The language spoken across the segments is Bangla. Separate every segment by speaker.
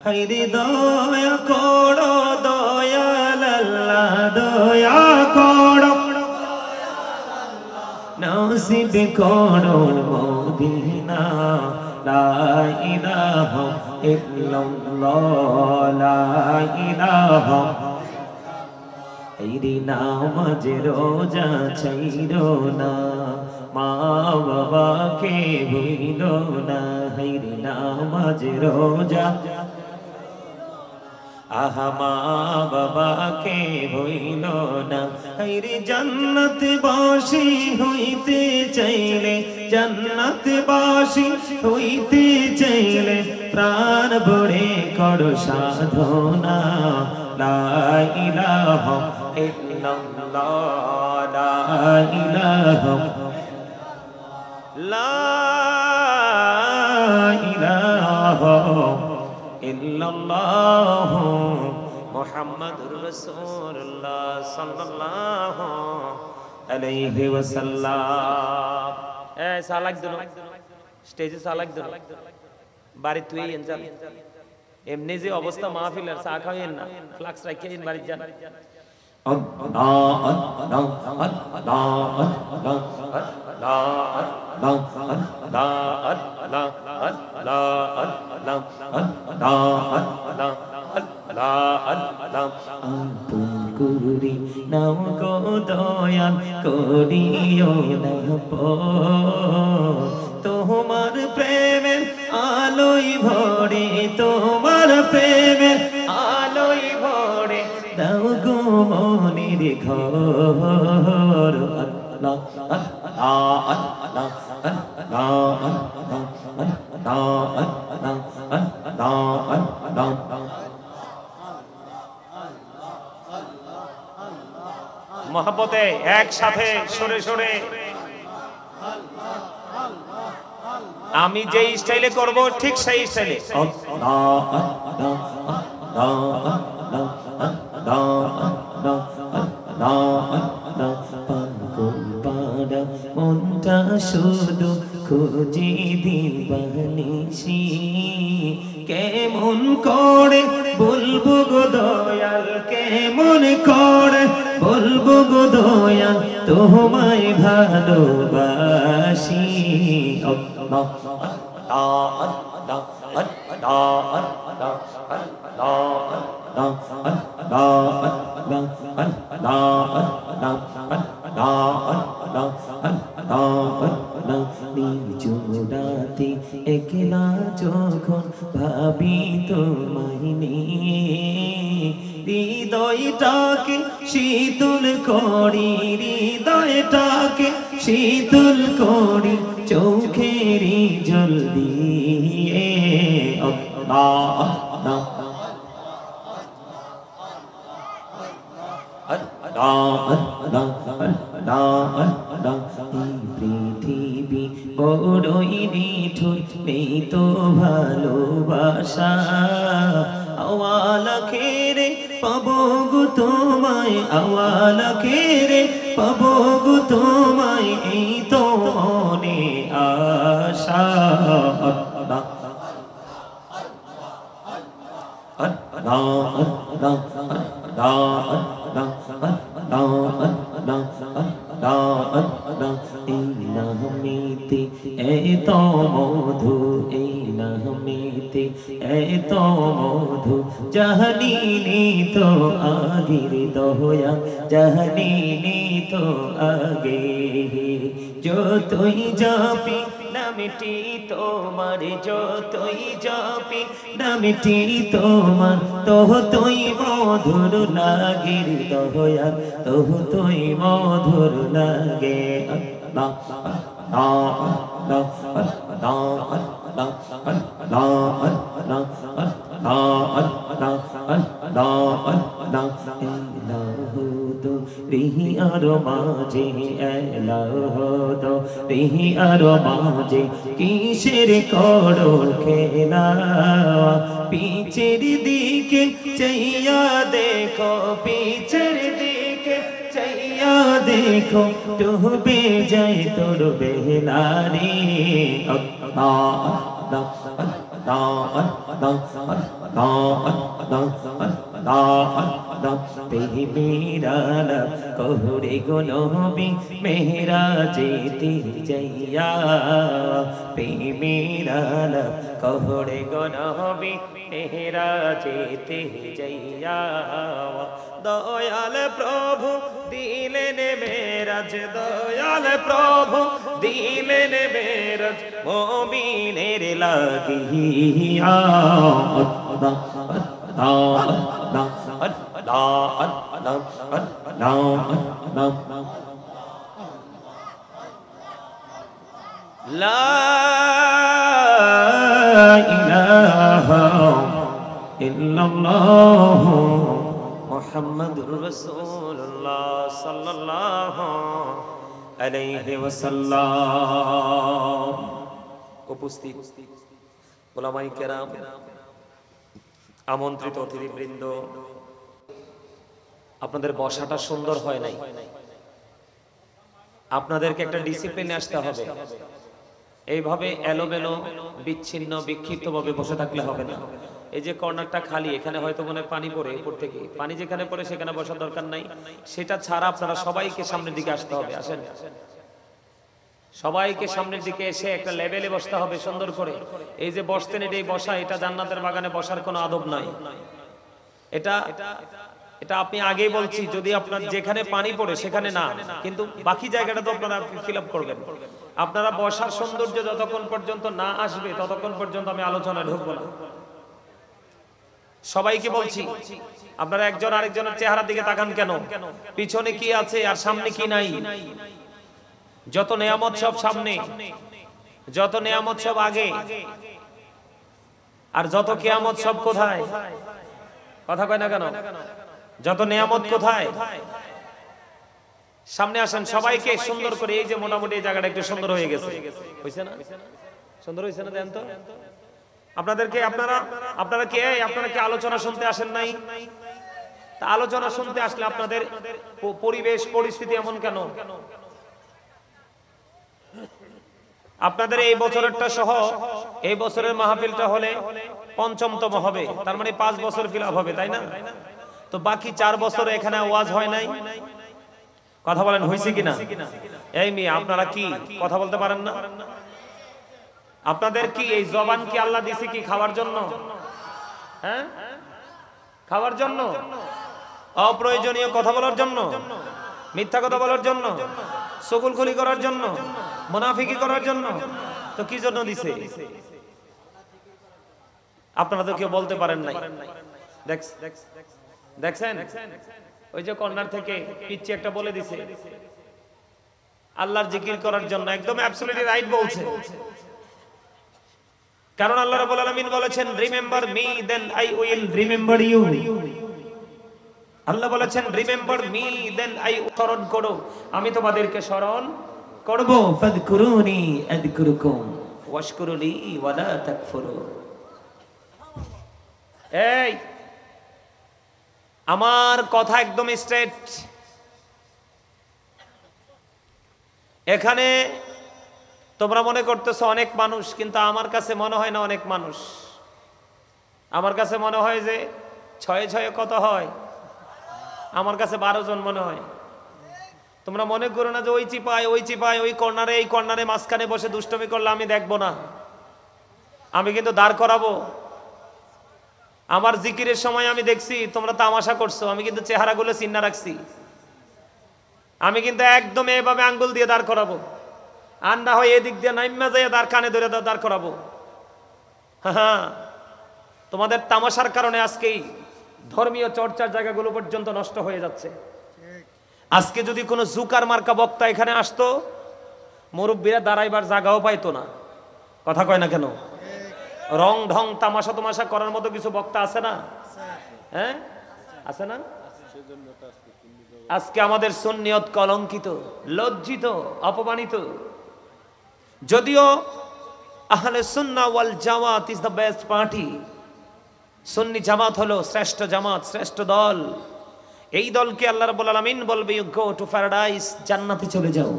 Speaker 1: হায়রে দয়া করো দয়াল আল্লাহ দয়া করো নসিব করো মদিনা লা ইলাহা ইল্লাল্লাহ লা ইলাহা হায়রে নামাজ রোজা ছাইরো না মা বাবাকে ভুলো না হায়রে নামাজ রোজা আহা মা বাবাকে ভুলো না হায়রে জান্নাত বাসী হইতে চাইলে জান্নাত বাসী হইতে চাইলে প্রাণ ভরে করো সাধনা লা ইলাহা ইল্লাল্লাহ লা ইলাহা লা ইলাহা ইল্লাল্লাহ মুহাম্মাদুর রাসূলুল্লাহ সাল্লাল্লাহু আলাইহি ওয়াসাল্লাম সালাক দিন স্টেজে সালাক দিন বাড়ি তুই এনজাল এমনি যে অবস্থা মাহফিলের চা খাওয়েন না ফ্লাক্স রাখিয়েন বাড়ি যান কুরি নাও গো দয়াল করিও না তোমার প্রেমের আলোয় ভরে তোমার প্রেমের আলোয় ভরে দাও গো মনের ঘর আল্লাহ আল্লাহ আল্লাহ আল্লাহ আল্লাহ আল্লাহ মহব্বতে একসাথে সরে সরে আমি যে স্টাইলে করব ঠিক সেই স্টাইলে মনটা শুধু খুঁজে দিবানিসি কেমন করে বলবো গো দয়াল কেমন করে বলবো গো দয়াল তোমায় ভালোবাসি জোড়াতে একলা যখন ভাবি তোমায় নিয়ে হৃদয়টাকে শীতল করি হৃদয়টাকে শীতল করি চোখেরই জল দিয়ে পৃথিবী বড়ই নিঠুর নেই তো ভালোবাসা আওয়ালা খেরে পাবো গো তোমায় আওয়ালা খেরে পাবো গো তোমায় এই তো মনে আশা নামেতে এত মধু এই নামেতে এত মধু জাহানিনি তো আগের দয়া জাহানিনি তো আগে যতই যাবি নামটি তোমার যতই যাবি নামটি তোমার তোই মধুর লাগে দয়া তোই মধুর লাগে আল্লাহ আল্লাহ আল্লাহ আল্লাহ আল্লাহ আল্লাহ রিহি আর মাঝে এলাহো রিহি আর মাঝে কিসের করো খেলা পিছের দিকে চাইয়া দেখো পিছের দিকে চাইয়া দেখো ডুবে যায় তোর বেলারে আল্লাহ আল্লাহ আল্লাহ আল্লাহ কহুরে গো নবী মেরাজেতে যাইয়া প্রেমের কহুরে গো নবী মেরাজেতে যাইয়া দয়াল প্রভু দিলেন মেরাজ দয়াল প্রভু দিলেন মেরাজ মুমিনের লাগিয়া লা ইলাহা ইল্লাল্লাহ মুহাম্মাদুর রাসূলুল্লাহ সাল্লাল্লাহু আলাইহি ওয়াসাল্লাম। উপস্থিত উলামায়ে কেরাম, আমন্ত্রিত অতিথিবৃন্দ, আপনাদের বসাটা সুন্দর হয় নাই। আপনাদেরকে একটা ডিসিপ্লিনে আসতে হবে। এইভাবে এলোমেলো বিচ্ছিন্ন বিক্ষিপ্ত ভাবে বসে থাকলে হবে না। এই যে কর্নারটা খালি, এখানে হয়তো মনে পানি পড়ে, উপর থেকে পানি যেখানে পড়ে সেখানে বসার দরকার নাই। সেটা ছাড়া আপনারা সবাইকে সামনের দিকে আসতে হবে। আসেন, সবাইকে সামনের দিকে এসে একটা লেভেলে বসতে হবে সুন্দর করে। এই যে বসতেন, এটাই বসা, এটা জান্নাতের বাগানে বসার কোনো আদব নাই। এটা এটা আপনি আগেই বলছি, যদি আপনার যেখানে পানি পড়ে সেখানে না, কিন্তু বাকি জায়গাটা তো আপনারা ফিল আপ করবেন। আপনারা বসার সৌন্দর্য যতক্ষণ পর্যন্ত না আসবে ততক্ষণ পর্যন্ত আমি আলোচনায় ঢুকবো না। সবাইকে বলছি, আপনারা একজন আরেকজনের চেহারার দিকে তাকান কেন? পিছনে কি আছে আর সামনে কি নাই? যত নেয়ামত সব সামনে, যত নেয়ামত সব আগে, আর যত কিয়ামত সব কোথায়? কথা কয় না কেন? যত নেয়ামত কোথায়? সামনে আসেন, সবাইকে সুন্দর করে। এই যে মোটামুটি এই জায়গাটা একটু সুন্দর হয়ে গেছে, হইছে না? সুন্দর হইছে না? দেন তো আপনাদেরকে। আপনারা কি আলোচনা শুনতে আসেন নাই? তা আলোচনা শুনতে আসলে আপনাদের পরিবেশ পরিস্থিতি এমন কেন? আপনাদের এই বছরেরটা সহ এই বছরের মাহফিলটা হলে পঞ্চমতম হবে, তার মানে 5 বছর ফিল আপ হবে, তাই না? তো বাকি 4 বছর এখানে ওয়াজ হয় নাই। কথা বলেন, হইছে কিনা? এই মেয়ে, আপনারা কি কথা বলতে পারেন না? আপনাদের কি এই জবান কি আল্লাহ দিছে কি খাওয়ার জন্য? হ্যাঁ, খাওয়ার জন্য? অপ্রয়োজনীয় কথা বলার জন্য? মিথ্যা কথা বলার জন্য? চুগলখড়ি করার জন্য? মুনাফিকি করার জন্য? তো কি জন্য দিছে? আপনারা তো কেউ বলতে পারেন নাই। দেখছেন, ওই যে কর্নার থেকে পিচ্ছি একটা বলে দিছে আল্লাহর জিকির করার জন্য। একদম অ্যাবসলিউটলি রাইট বলছে। কারণ আল্লাহ রাব্বুল আলামিন বলেছেন, remember me then I will remember you. আল্লাহ বলেছেন, রিমেম্বার মি দেন আই, স্মরণ করো আমি তোমাদেরকে স্মরণ করব। ফাযকুরুনি আযকুরুকুম ওয়াশকুরুলি ওয়ালা তাকফুরুন। এই আমার কথা একদম স্ট্রেট। এখানে তোমরা মনে করতেছো অনেক মানুষ, কিন্তু আমার কাছে মনে হয় না অনেক মানুষ। আমার কাছে মনে হয় যে 6 কত হয়? আমার কাছে 12 জন মনে হয়। তোমরা মনে করো না যে ওই চিপায় ওই কর্নারে এই কর্নারে মাঝখানে বসে দুষ্টমি করলে আমি দেখবো না। আমি কিন্তু দাঁড় করাবো। আমার জিকিরের সময় আমি দেখছি তোমরা তামাশা করছো, আমি কিন্তু চেহারাগুলো চিন্না রাখছি। আমি কিন্তু একদম এভাবে আঙ্গুল দিয়ে দাঁড় করাবো, আর না হয় এদিক দিয়ে নাইমা যায় দাঁড় কানে ধরে দাঁড় করাবো। হ্যাঁ, তোমাদের তামাশার কারণে আজকেই ধর্মীয় চর্চার জায়গাগুলো পর্যন্ত নষ্ট হয়ে যাচ্ছে। আজকে যদি কোনো জুকার মার্কা বক্তা এখানে আসতো, মুরব্বীরা দাঁড়াইবার জায়গাও পাইতো না। কথা কয় না কেন? রং ঢং তামাশা তামাশা করার মতো কিছু বক্তা আছে না? হ্যাঁ, আছে না? আজকে আমাদের সুন্নিয়ত কলঙ্কিত, লজ্জিত, অপমানিত। যদিও আহলে সুন্নাহ ওয়াল জামাত ইজ দ্য বেস্ট পার্টি। সুন্নি জামাত হলো শ্রেষ্ঠ জামাত, শ্রেষ্ঠ দল। এই দলকে আল্লাহ রাব্বুল আলামিন বলবে, ইউ গো টু প্যারাডাইস, জান্নাতে চলে যাও।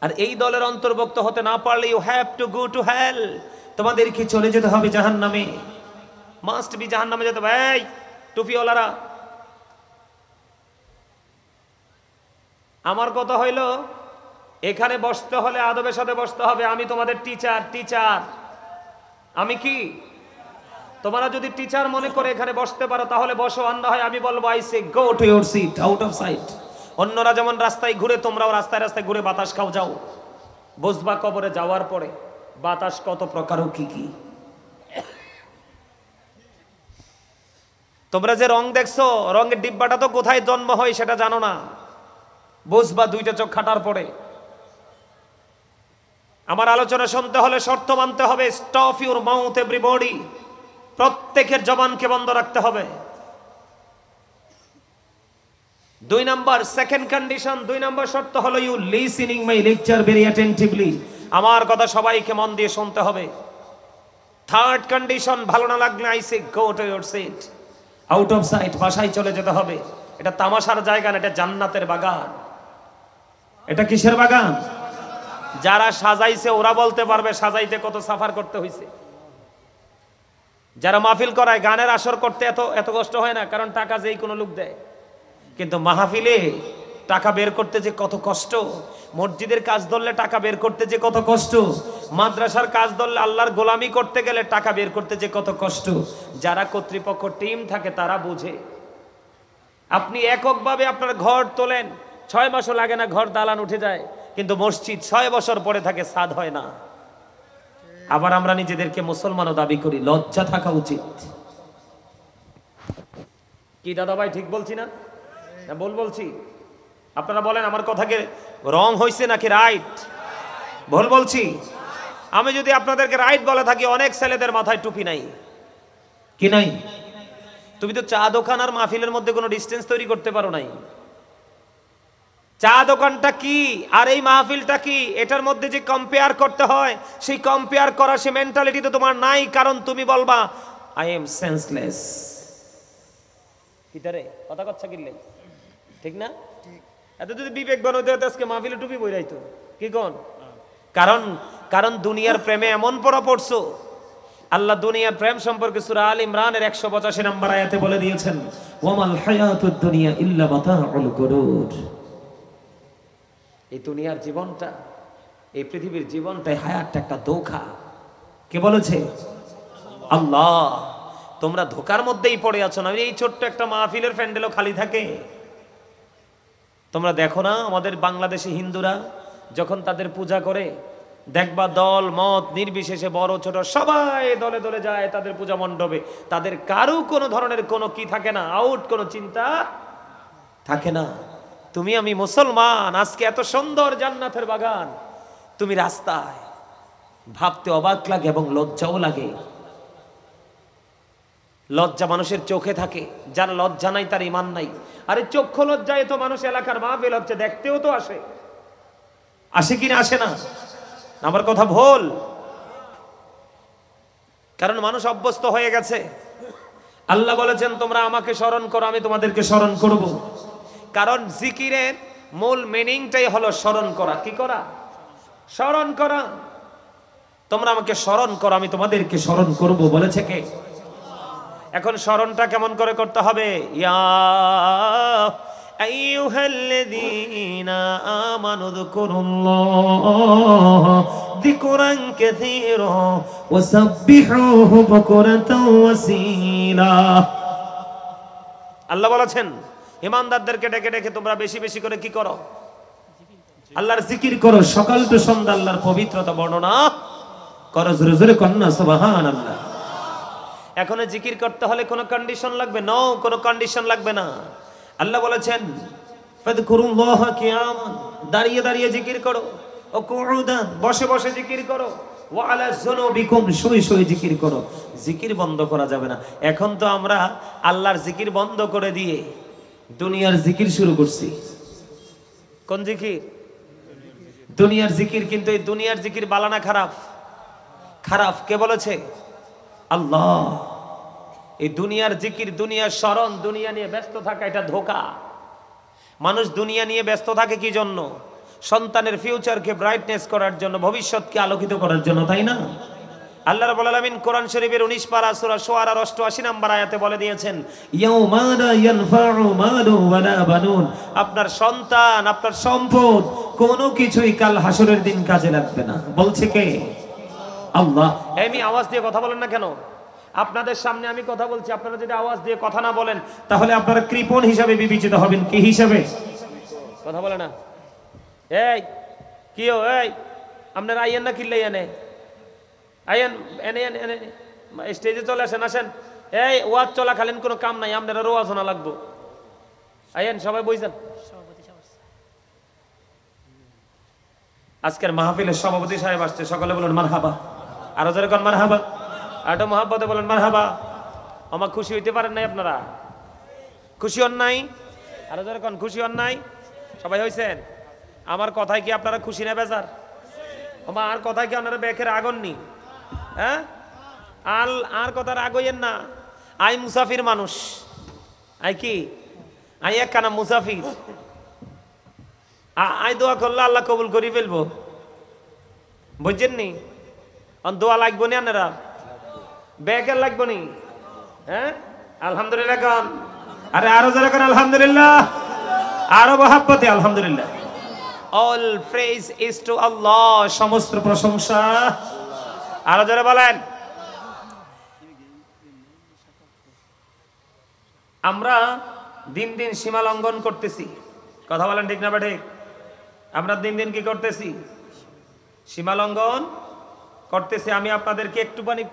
Speaker 1: আর এই দলের অন্তর্ভুক্ত হতে না পারলে you have to go to hell, তোমাদেরকে চলে যেতে হবে জাহান্নামে। মাস্ট বি জাহান্নামে যেতে হবে। এই টুপিওয়ালারা, আমার কথা হইল এখানে বসতে হলে আদবের সাথে বসতে হবে। আমি তোমাদের টিচার। আমি কি? তোমরা যদি টিচার মনে করে এখানে বসতে পারো তাহলে বসো, আর না হয় আমি বলবো I say go to your seat, out of sight. অন্যরা যেমন রাস্তায় ঘুরে, তোমরাও রাস্তায় রাস্তায় ঘুরে বাতাস খাও, যাও। বুঝবা কবরে যাওয়ার পরে বাতাস কত প্রকার ও কি কি। তোমরা যে রং দেখছো, রঙের ডিব্বাটা তো কোথায় জন্ম হয় সেটা জানো না, বুঝবা দুইটা চোখ খাটার পরে। আমার আলোচনা শুনতে হলে শর্ত মানতে হবে। স্টপ ইউর মাউথ এভরিবডি, প্রত্যেকের জবানকে বন্ধ রাখতে হবে। 2 নাম্বার, সেকেন্ড কন্ডিশন, 2 নাম্বার শর্ত হলো you listening my lecture very attentively, আমার কথা সবাইকে মন দিয়ে শুনতে হবে। থার্ড কন্ডিশন, ভালো না লাগলে I say go to your seat, out of sight, বাসায় চলে যেতে হবে। এটা তামাশার জায়গা না, এটা জান্নাতের বাগান। এটা কিসের বাগান? যারা সাজাইছে ওরা বলতে পারবে সাজাইতে কত সাফার করতে হয়েছে। যারা মাহফিল করায়, গানের আসর করতে এত কষ্ট হয় না, কারণ টাকা যেই কোনো লোক দেয়। কিন্তু মাহফিলে টাকা বের করতে যে কত কষ্ট, মসজিদের কাজ ধরলে টাকা বের করতে যে কত কষ্ট, মাদ্রাসার কাজ ধরলে আল্লাহর গোলামি করতে গেলে টাকা বের করতে যে কত কষ্ট, যারা কর্তৃপক্ষ টিম থাকে তারা বুঝে। আপনি এককভাবে আপনার ঘর তোলেন, 6 মাসও লাগে না, ঘর দালান উঠে যায়, কিন্তু মসজিদ 6 বছর পরে থাকে, সাদ হয় না। আবার আমরা নিজেদেরকে মুসলমানও দাবি করি, লজ্জা থাকা উচিত। কি দাদা ভাই ঠিক বলছি না? বলছি? আপনারা বলেন আমার কথাকে রং হইছে নাকি রাইট? ভুল বলছি? আমি যদি আপনাদেরকে রাইট বলে থাকি, অনেক ছেলেদের মাথায় টুপি নাই। কি নাই? তুমি তো চা দোকান আর মাহফিলের মধ্যে কোনো ডিস্টেন্স তৈরি করতে পারো নাই। চা দোকানটা কি আর এই মাহফিলটা কি, এটার মধ্যে যে কম্পেয়ার করতে হয়, সেই কম্পেয়ার করার সে মেন্টালিটি তো তোমার নাই। কারণ তুমি বলবা আই এম সেন্সলেস। কিতারে কথা কথা কিনলে ঠিক না? এত যদি বিবেক বানাইতে হতো আজকে মাহফিলে টুপি বইরাইতো। কি কোন? কারণ দুনিয়ার প্রেমে এমন পড়া পড়ছো। আল্লাহ দুনিয়ার প্রেম সম্পর্কে সূরা আল ইমরানের 185 নম্বর আয়াতে বলে দিয়েছেন, ওয়ামাল হায়াতুদ দুনিয়া ইল্লা মাতাউল গুরুর। এই দুনিয়ার জীবনটা, এই পৃথিবীর জীবনটাই হায়াতটা একটা ধোঁকা। কে বলেছে? আল্লাহ। তোমরা ধোঁকার মধ্যেই পড়ে আছো না। এই ছোট্ট একটা মাহফিলের প্যান্ডেলও খালি থাকে। তোমরা দেখো না আমাদের বাংলাদেশি হিন্দুরা যখন তাদের পূজা করে, দেখবা দল মত নির্বিশেষে বড় ছোট সবাই দলে দলে যায় তাদের পূজা মণ্ডপে। তাদের কারো কোনো ধরনের কোনো কি থাকে না, আউট কোনো চিন্তা থাকে না। তুমি আমি মুসলমান, আজকে এত সুন্দর জান্নাতের বাগান, তুমি রাস্তায়, ভাবতে অবাক লাগে এবং লজ্জাও লাগে। লজ্জা মানুষের চোখে থাকে, যার লজ্জা নাই তার ইমান নাই। আরে চক্ষু লজ্জায় তো মানুষ এলাকার মাহফিল হচ্ছে দেখতেও তো আসে কিনা আসে না? আমার কথা ভুল? কারণ মানুষ অভ্যস্ত হয়ে গেছে। আল্লাহ বলেছেন তোমরা আমাকে স্মরণ করো, আমি তোমাদেরকে স্মরণ করব। কারণ জিকিরের মূল মিনিংটাই হলো স্মরণ করা। কি করা? স্মরণ করা। তোমরা আমাকে স্মরণ করো, আমি তোমাদেরকে স্মরণ করব বলেছে কে? এখন স্মরণটা কেমন করে করতে হবে? ইয়া আইয়ুহাল্লাযীনা আমানু যকুরুল্লাহ যিকরান কাসীরা ওয়াসাব্বিহুহু বুকরাতাও ওয়াসীলা। আল্লাহ বলেছেন ঈমানদারদেরকে ডেকে ডেকে তোমরা বেশি বেশি করে কি করো? আল্লাহর জিকির করো, সকাল তো সন্ধ্যা আল্লাহর পবিত্রতা বর্ণনা করো। জোরে জোরে কন্না সুবহানাল্লাহ। এখন জিকির করতে হলে কোনো কন্ডিশন লাগবে? নো, কোনো কন্ডিশন লাগবে না। আল্লাহ বলেছেন ফাযকুরুল্লাহ কিয়ামান, দাঁড়িয়ে দাঁড়িয়ে জিকির করো, ও কুউদান, বসে বসে জিকির করো, ওয়া আলা যুনুবিকুম, শুয়ে শুয়ে জিকির করো। জিকির বন্ধ করা যাবে না। এখন তো আমরা আল্লাহর জিকির বন্ধ করে দিয়ে দুনিয়ার জিকির শুরু করছি। কোন জিকির? দুনিয়ার জিকির। কিন্তু এই দুনিয়ার জিকির বালানা খারাপ? খারাপ। কে বলেছে? আল্লাহ। এই দুনিয়ার জিকির, দুনিয়ার স্মরণ, দুনিয়া নিয়ে ব্যস্ত থাকা, এটা ধোঁকা। মানুষ দুনিয়া নিয়ে ব্যস্ত থাকে কি জন্য? সন্তানের ফিউচারকে ব্রাইটনেস করার জন্য, ভবিষ্যৎকে আলোকিত করার জন্য, তাই না? আল্লাহ রাব্বুল আলামিন কোরআন শরীফের 19 পারা সূরা শুআরার 88 নম্বর আয়াতে বলে দিয়েছেন, ইয়াউমা লা ইয়ানফাউ মালু ওয়ালা বানুন, আপনার সন্তান, আপনার সম্পদ কোনো কিছুই কাল হাসরের দিন কাজে লাগবে না। বলছে কে? আল্লাহ। আমি আওয়াজ দিয়ে কথা বলেন না কেন? আপনাদের সামনে আমি কথা বলছি, আপনারা যদি আওয়াজ দিয়ে কথা না বলেন তাহলে আপনারা কৃপণ হিসাবে বিবেচিত হবেন। কি হিসাবে? কথা বলে না। এই কিও, এই আপনারা আইয়েন না কিল্লাই এনে আইয়েন, এনে এনে স্টেজে চলে আসেন, আসেন। এই ওয়াজ চলাকালীন কোনো কাম নাই, আপনারা ওয়াজ শোনা লাগবো। আইয়েন সবাই বইছেন। আজকের মাহফিলের সভাপতি সাহেব আসছে, সকলে বলুন মারহাবা। আরো যারা কোন মারহাবা, আরো মহাব্বতে বলেন মারহাবা। আমার খুশি হইতে পারেন নাই আপনারা? খুশি হন নাই? আরো যারা কোন খুশি হন নাই? সবাই হইছেন? আমার কথায় কি আপনারা খুশি না বেজার? আমার কথায় কি আপনারা বেখের আগুন নি? হ্যাঁ, আর কথার আগইয়েন না। আই মুসাফির মানুষ, আই কি আই একখানা মুসাফির। আই দোয়া করলে আল্লাহ কবুল করি ফেলবো, বুঝছেন নি? দোয়া লাগবো নি আপনারা? বেকের লাগবো নি? হ্যাঁ, আলহামদুলিল্লাহ গান। আরে আরো যারা গান আলহামদুলিল্লাহ, আরো মহাব্বতে আলহামদুলিল্লাহ। অল প্রেজ ইজ টু আল্লাহ, সমস্ত প্রশংসা। আরো যারা বলেন। আমরা দিন দিন সীমা লঙ্ঘন করতেছি, কথা বলেন ঠিক না বা ঠিক? আমরা দিন দিন কি করতেছি? সীমা লঙ্ঘন করতেছি। আমি আপনাদেরকে একটুখানি